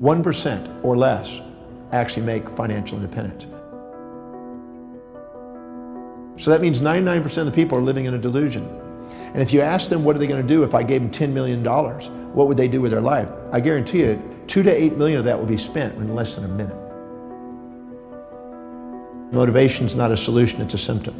1% or less actually make financial independence. So that means 99% of the people are living in a delusion. And if you ask them what are they going to do if I gave them $10 million, what would they do with their life? I guarantee you 2 to 8 million of that will be spent in less than a minute. Motivation is not a solution, it's a symptom.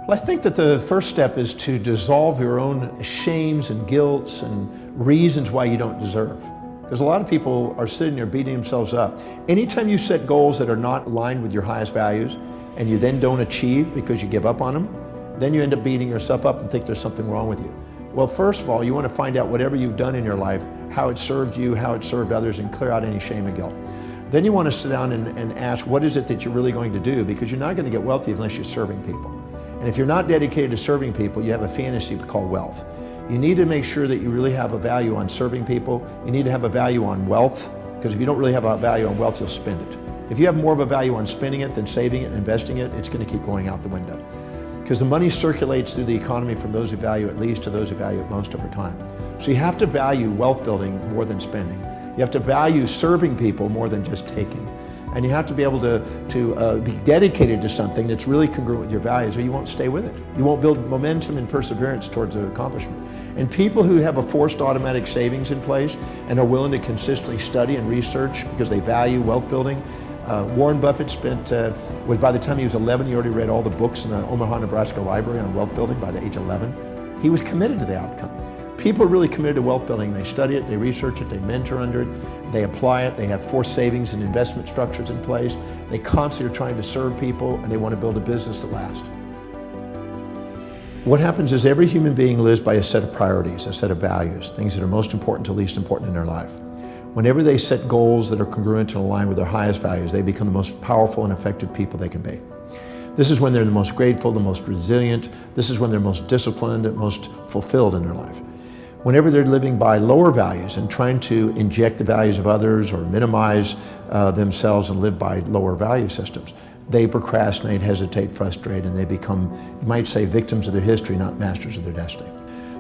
Well, I think that the first step is to dissolve your own shames and guilts and reasons why you don't deserve. Because a lot of people are sitting there beating themselves up. Anytime you set goals that are not aligned with your highest values and you then don't achieve because you give up on them, then you end up beating yourself up and think there's something wrong with you. Well, first of all, you want to find out whatever you've done in your life, how it served you, how it served others, and clear out any shame and guilt. Then you want to sit down and ask, what is it that you're really going to do? Because you're not going to get wealthy unless you're serving people. And if you're not dedicated to serving people, you have a fantasy called wealth. You need to make sure that you really have a value on serving people. You need to have a value on wealth, because if you don't really have a value on wealth, you'll spend it. If you have more of a value on spending it than saving it and investing it, it's going to keep going out the window. Because the money circulates through the economy from those who value it least to those who value it most over time. So you have to value wealth building more than spending. You have to value serving people more than just taking. And you have to be able to be dedicated to something that's really congruent with your values, or you won't stay with it. You won't build momentum and perseverance towards an accomplishment. And people who have a forced automatic savings in place and are willing to consistently study and research because they value wealth building. Warren Buffett spent, by the time he was 11, he already read all the books in the Omaha, Nebraska library on wealth building by the age of 11. He was committed to the outcome. People are really committed to wealth building. They study it, they research it, they mentor under it, they apply it, they have forced savings and investment structures in place. They constantly are trying to serve people, and they want to build a business that lasts. What happens is every human being lives by a set of priorities, a set of values, things that are most important to least important in their life. Whenever they set goals that are congruent and aligned with their highest values, they become the most powerful and effective people they can be. This is when they're the most grateful, the most resilient. This is when they're most disciplined and most fulfilled in their life. Whenever they're living by lower values and trying to inject the values of others or minimize themselves and live by lower value systems, they procrastinate, hesitate, frustrate, and they become, you might say, victims of their history, not masters of their destiny.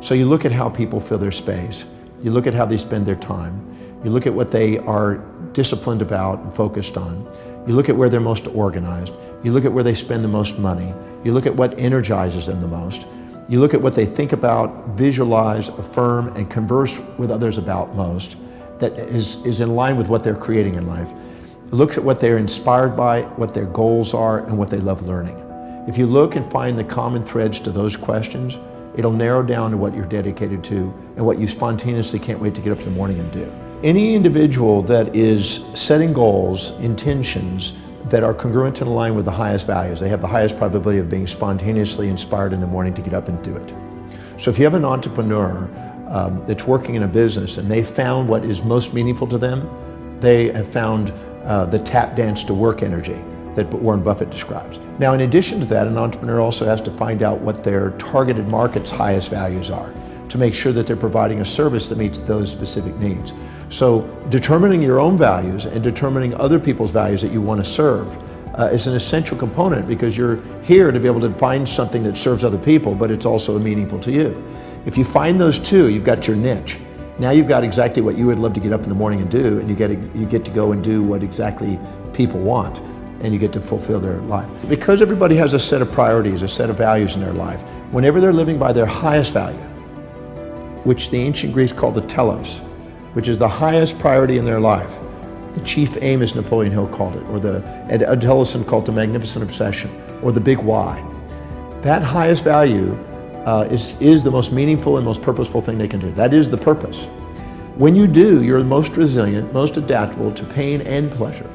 So you look at how people fill their space. You look at how they spend their time. You look at what they are disciplined about and focused on. You look at where they're most organized. You look at where they spend the most money. You look at what energizes them the most. You look at what they think about, visualize, affirm, and converse with others about most that is in line with what they're creating in life. Look at what they're inspired by, what their goals are, and what they love learning. If you look and find the common threads to those questions, it'll narrow down to what you're dedicated to and what you spontaneously can't wait to get up in the morning and do. Any individual that is setting goals, intentions, that are congruent and aligned with the highest values, they have the highest probability of being spontaneously inspired in the morning to get up and do it. So if you have an entrepreneur that's working in a business and they found what is most meaningful to them, they have found the tap dance to work energy that Warren Buffett describes. Now, in addition to that, an entrepreneur also has to find out what their targeted market's highest values are to make sure that they're providing a service that meets those specific needs. So determining your own values and determining other people's values that you want to serve is an essential component, because you're here to be able to find something that serves other people, but it's also meaningful to you. If you find those two, you've got your niche. Now you've got exactly what you would love to get up in the morning and do, and you get to go and do what exactly people want, and you get to fulfill their life. Because everybody has a set of priorities, a set of values in their life, whenever they're living by their highest value, which the ancient Greeks called the telos, which is the highest priority in their life. The chief aim, as Napoleon Hill called it, or Adailton called it the magnificent obsession, or the big why. That highest value is the most meaningful and most purposeful thing they can do. That is the purpose. When you do, you're the most resilient, most adaptable to pain and pleasure.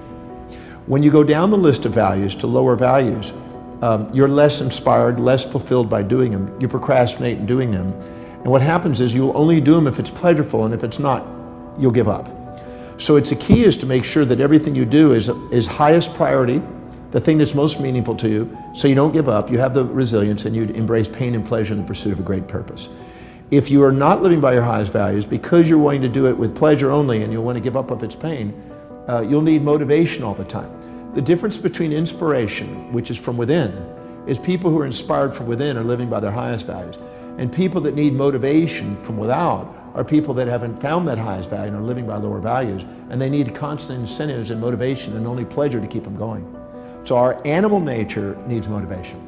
When you go down the list of values to lower values, you're less inspired, less fulfilled by doing them. You procrastinate in doing them. And what happens is you'll only do them if it's pleasurable, and if it's not, you'll give up. So the key is to make sure that everything you do is highest priority, the thing that's most meaningful to you, so you don't give up, you have the resilience, and you embrace pain and pleasure in the pursuit of a great purpose. If you are not living by your highest values, because you're wanting to do it with pleasure only and you'll want to give up if it's pain, you'll need motivation all the time. The difference between inspiration, which is from within, is people who are inspired from within are living by their highest values. And people that need motivation from without are people that haven't found that highest value and are living by lower values, and they need constant incentives and motivation and only pleasure to keep them going. So our animal nature needs motivation,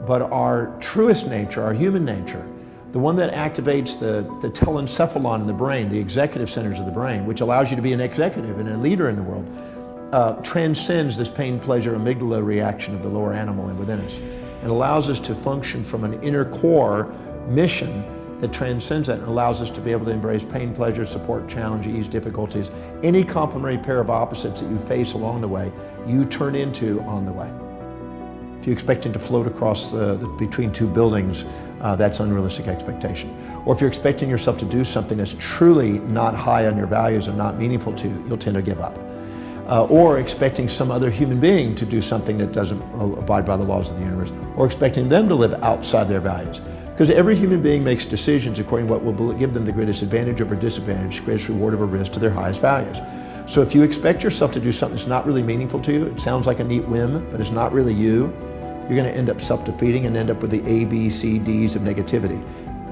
but our truest nature, our human nature, the one that activates the telencephalon in the brain, the executive centers of the brain, which allows you to be an executive and a leader in the world, transcends this pain, pleasure, amygdala reaction of the lower animal and within us. It allows us to function from an inner core mission that transcends that and allows us to be able to embrace pain, pleasure, support, challenge, ease, difficulties. Any complementary pair of opposites that you face along the way, you turn into on the way. If you're expecting to float across between two buildings, that's unrealistic expectation. Or if you're expecting yourself to do something that's truly not high on your values and not meaningful to you, you'll tend to give up. Or expecting some other human being to do something that doesn't abide by the laws of the universe, or expecting them to live outside their values. Because every human being makes decisions according to what will give them the greatest advantage over disadvantage, greatest reward over risk to their highest values. So if you expect yourself to do something that's not really meaningful to you, it sounds like a neat whim, but it's not really you, you're going to end up self-defeating and end up with the A, B, C, Ds of negativity.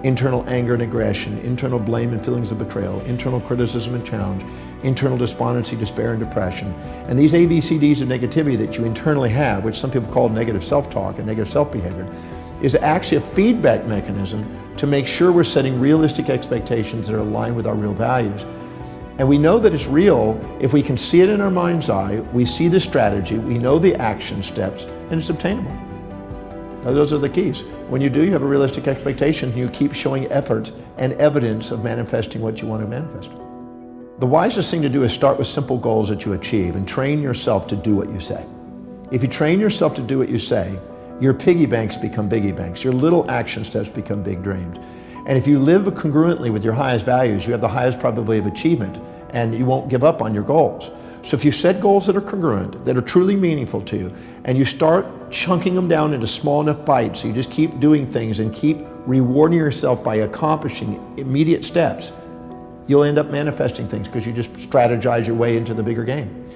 Internal anger and aggression, internal blame and feelings of betrayal, internal criticism and challenge, internal despondency, despair, and depression. And these A, B, C, Ds of negativity that you internally have, which some people call negative self-talk and negative self-behavior, is actually a feedback mechanism to make sure we're setting realistic expectations that are aligned with our real values. And we know that it's real if we can see it in our mind's eye, we see the strategy, we know the action steps, and it's obtainable. Now, those are the keys. When you do, you have a realistic expectation, and you keep showing effort and evidence of manifesting what you want to manifest. The wisest thing to do is start with simple goals that you achieve and train yourself to do what you say. If you train yourself to do what you say, your piggy banks become biggie banks. Your little action steps become big dreams. And if you live congruently with your highest values, you have the highest probability of achievement, and you won't give up on your goals. So if you set goals that are congruent, that are truly meaningful to you, and you start chunking them down into small enough bites, so you just keep doing things and keep rewarding yourself by accomplishing immediate steps, you'll end up manifesting things because you just strategize your way into the bigger game.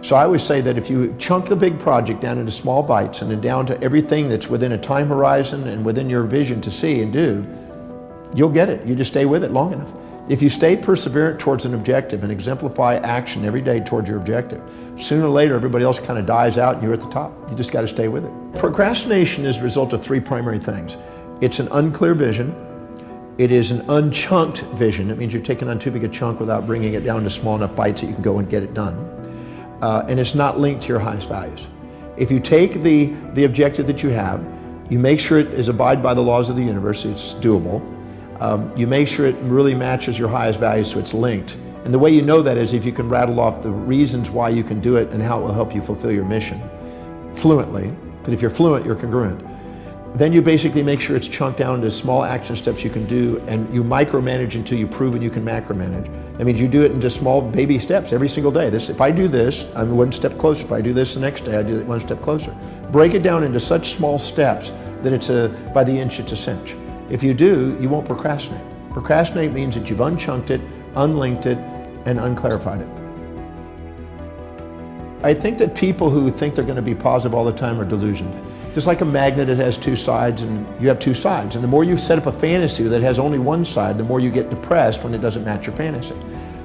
So I always say that if you chunk the big project down into small bites and then down to everything that's within a time horizon and within your vision to see and do, you'll get it. You just stay with it long enough. If you stay perseverant towards an objective and exemplify action every day towards your objective, sooner or later everybody else kind of dies out and you're at the top. You just got to stay with it. Procrastination is a result of three primary things. It's an unclear vision. It is an unchunked vision. It means you're taking on too big a chunk without bringing it down to small enough bites that you can go and get it done. And it's not linked to your highest values. If you take the objective that you have, you make sure it is abide by the laws of the universe, it's doable. You make sure it really matches your highest values so it's linked. And the way you know that is if you can rattle off the reasons why you can do it and how it will help you fulfill your mission fluently. Because if you're fluent, you're congruent. Then you basically make sure it's chunked down into small action steps you can do, and you micromanage until you've proven you can macromanage. That means you do it into small baby steps every single day. If I do this, I'm one step closer. If I do this the next day, I do it one step closer. Break it down into such small steps that it's by the inch, it's a cinch. If you do, you won't procrastinate. Procrastinate means that you've unchunked it, unlinked it, and unclarified it. I think that people who think they're going to be positive all the time are delusioned. Just like a magnet, it has two sides, and you have two sides. And the more you set up a fantasy that has only one side, the more you get depressed when it doesn't match your fantasy.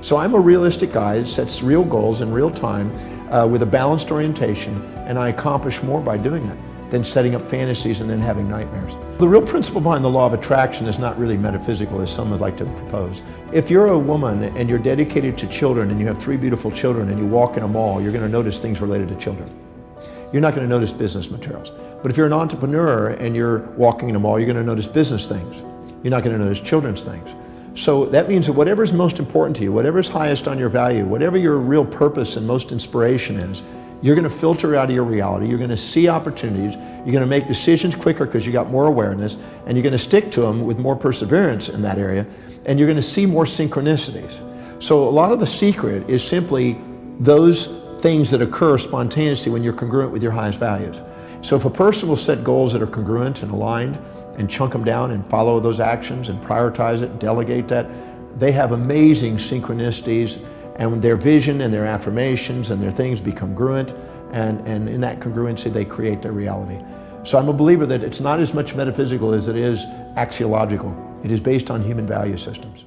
So I'm a realistic guy that sets real goals in real time with a balanced orientation, and I accomplish more by doing it than setting up fantasies and then having nightmares. The real principle behind the law of attraction is not really metaphysical, as some would like to propose. If you're a woman and you're dedicated to children and you have 3 beautiful children and you walk in a mall, you're going to notice things related to children. You're not going to notice business materials. But if you're an entrepreneur and you're walking in a mall, you're going to notice business things. You're not going to notice children's things. So that means that whatever is most important to you, whatever is highest on your value, whatever your real purpose and most inspiration is, you're going to filter out of your reality. You're going to see opportunities. You're going to make decisions quicker because you got more awareness, and you're going to stick to them with more perseverance in that area, and you're going to see more synchronicities. So a lot of the secret is simply those things that occur spontaneously when you're congruent with your highest values. So if a person will set goals that are congruent and aligned and chunk them down and follow those actions and prioritize it and delegate that, they have amazing synchronicities, and their vision and their affirmations and their things become congruent, and in that congruency they create their reality. So I'm a believer that it's not as much metaphysical as it is axiological. It is based on human value systems.